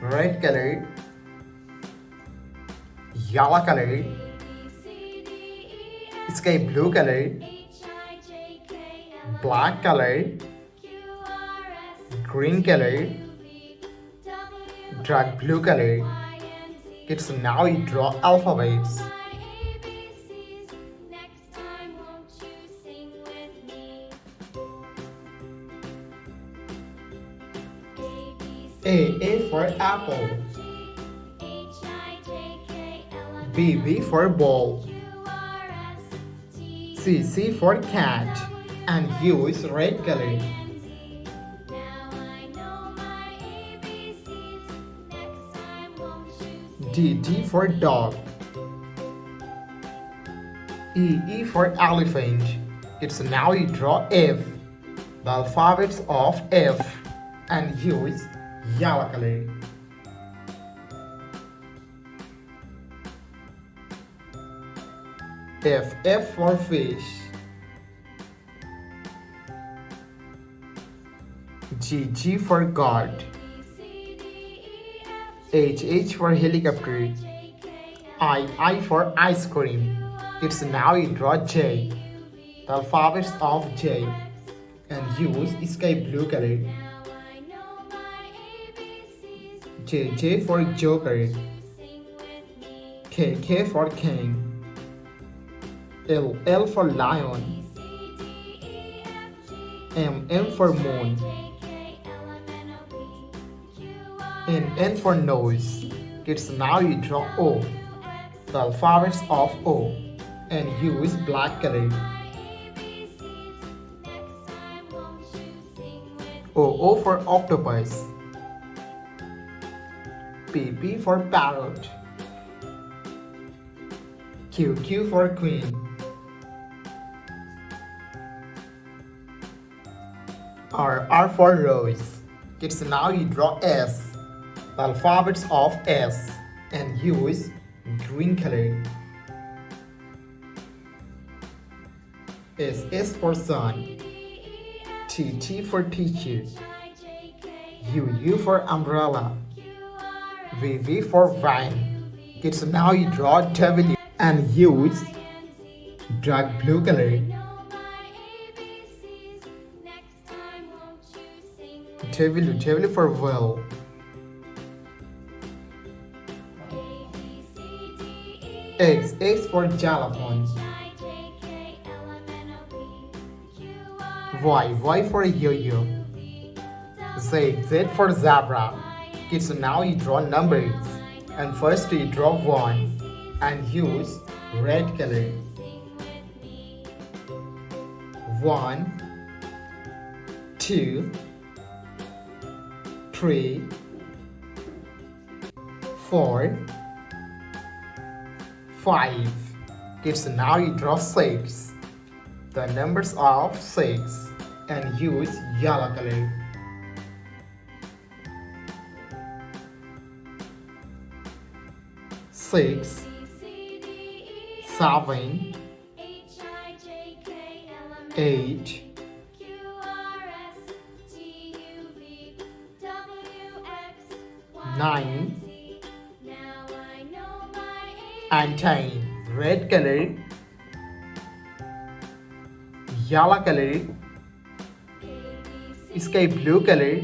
red color, yellow color, sky blue color, black color, green color, dark blue color. Kids, now you draw alphabets. A for apple. B for ball. C for cat. And U is red color. D for dog. E for elephant. It's now you draw F. The alphabets of F and U is yellow color. F for fish. G for guard. H for helicopter. I for ice cream. It's now you draw J. The alphabets of J and use sky blue color. J for joker. K for king. L for lion. M for moon. N for nose. Kids, now you draw O. The alphabets of O and use black color. O for octopus. P for parrot. Q for queen. R for rose. Kids, now you draw S. The alphabets of S and use green color. S for sun. T for teacher. U for umbrella. V for vine. Kids, now you draw W and use dark blue color. W for well. X for xylophone. Y for yo-yo. Z for zebra. Kids, now you draw numbers. And first you draw 1 and use red color. 1, 2, 3, 4, 5. Kids, now you draw 6. The numbers of 6 and use yellow color. 6, 7, 8, 9, and 10. Red color, yellow color, sky blue color,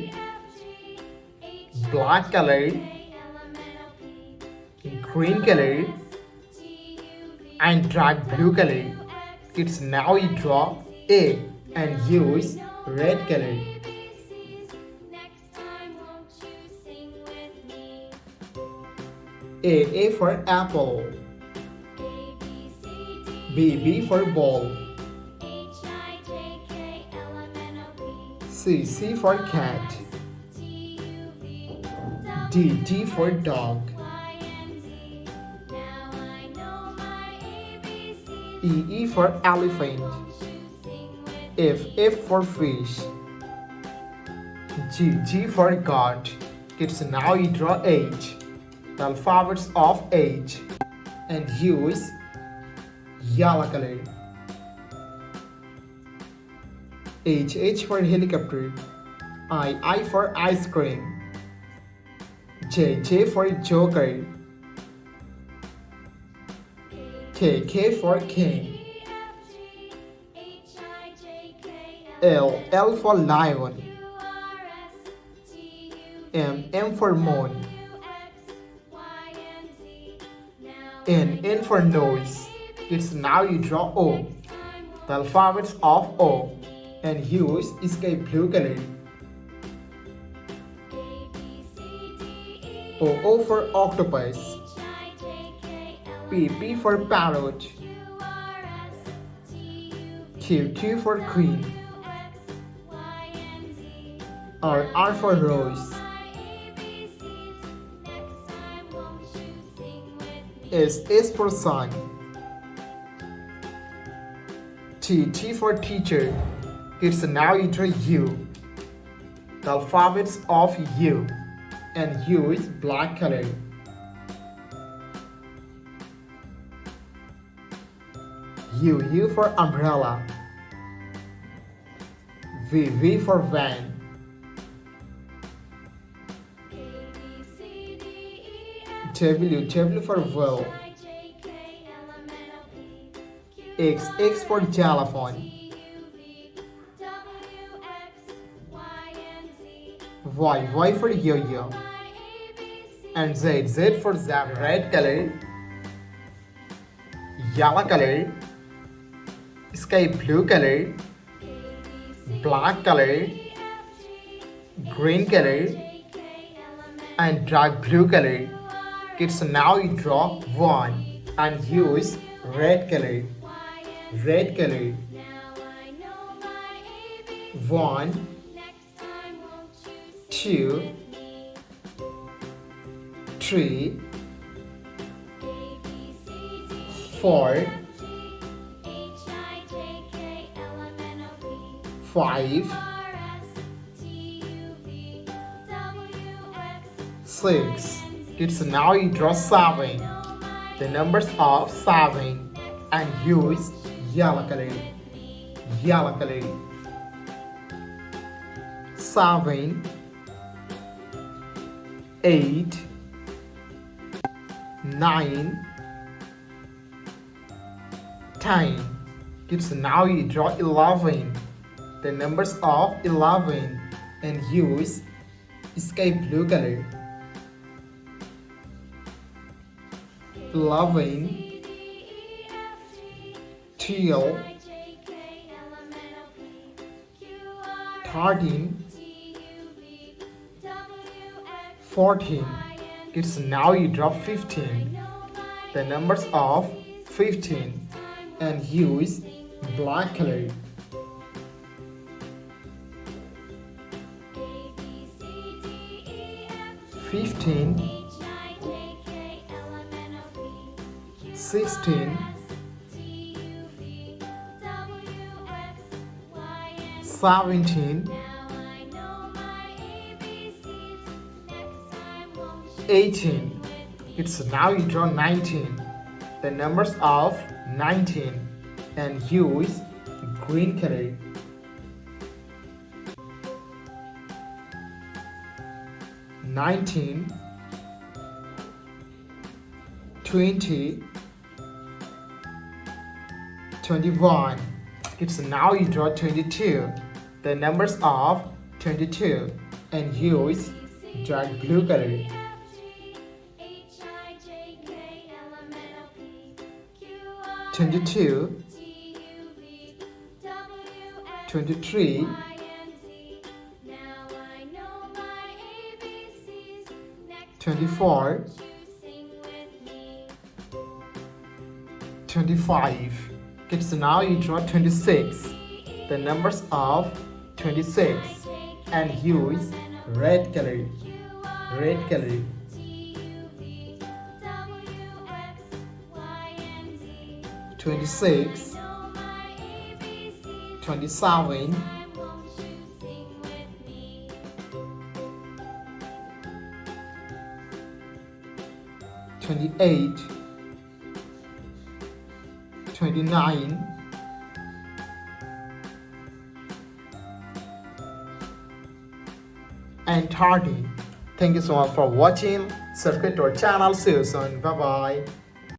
black color, green color, and dark blue color. Kids, now you draw A and use red color. A for apple. B for ball. C for cat. D for dog. E for elephant. F for fish. G for God. Kids, now you draw H. The alphabets of H and use yellow color. H for helicopter. I for ice cream. J for Joker. K for King. L for Lion. M for Moon. N for Nose. It's now you draw O. The alphabets of O and use sky blue color. O for octopus. P for parrot. Q for queen. R for rose. S for sun. T for teacher. It's now you draw U. The alphabets of U and U is black color. U for umbrella. V for van. W for well. X for xylophone. Y for yo-yo. And Z for zebra. Red color, yellow color, sky blue color, black color, green color, and dark blue color. Kids, now you draw one and use red color. Red color. 1, 2, 3, 4, 5, 6. It's now you draw 7. The numbers of 7 and use yellow color. Yellow color. 7, 8, 9, 10. It's now you draw 11. The numbers of 11 and use sky blue color. 11, 12, 13, 14. It's now you draw 15. The numbers of 15 and use black color. 15, 16, 17, 18. It's now you draw 19. The numbers of 19 and use green color. 19, 20, 21. It's now you draw 22. The numbers of 22 and use dark blue color. 22, 23, 24, 25. Kids, now you draw 26. The numbers of 26 and use red color. Red color. 26, 27, 28, 29, and 30. Thank you so much for watching. Subscribe to our channel. See you soon. Bye bye.